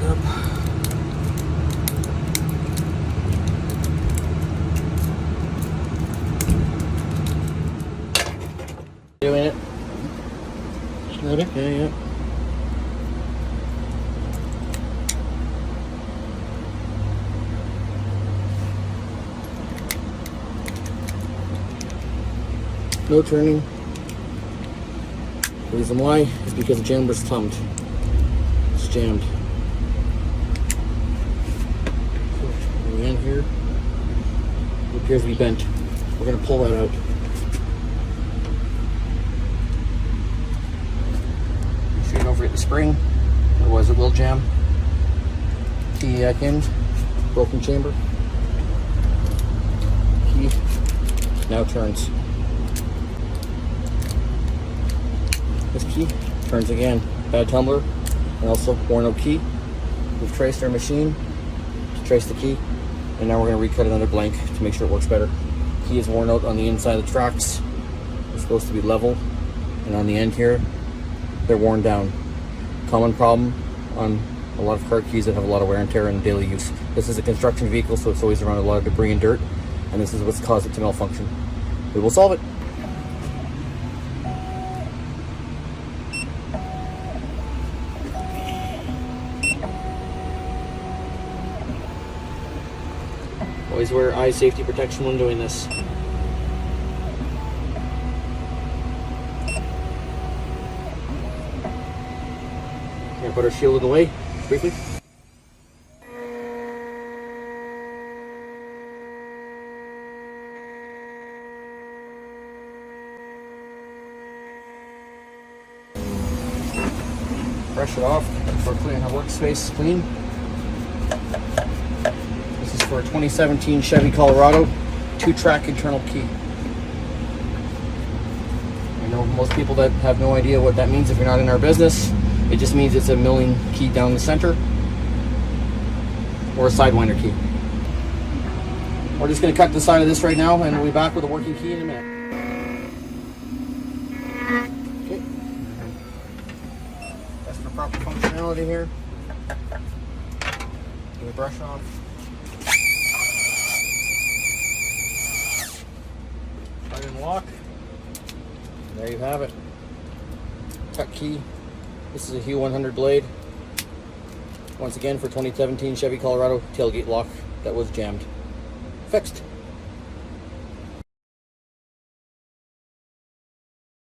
up. Doing it. Ready? Yeah. No turning. The reason why is because the chamber's thumbed. It's jammed. So the end here, it appears to be bent. We're going to pull that out. Shoot over at the spring, otherwise it will jam. Key end, broken chamber. Key now turns. This key turns again. Bad tumbler and also worn out key. We've traced our machine to trace the key, and now we're going to recut another blank to make sure it works better. Key is worn out on the inside of the tracks. It's supposed to be level, and on the end here they're worn down. Common problem on a lot of car keys that have a lot of wear and tear in daily use. This is a construction vehicle, so it's always around a lot of debris and dirt, and this is what's caused it to malfunction. We will solve it. Always wear eye safety protection when doing this. Gonna put our shield away briefly. Brush it off for clearing our workspace clean. This is for a 2017 Chevy Colorado 2-track internal key. I know most people that have no idea what that means if you're not in our business. It just means it's a milling key down the center or a sidewinder key. We're just going to cut the side of this right now, and we'll be back with a working key in a minute. Okay. That's for proper functionality here. Give the brush off. Plug and lock. There you have it. Cut key. This is a Hue 100 blade. Once again for 2017 Chevy Colorado tailgate lock that was jammed. Fixed.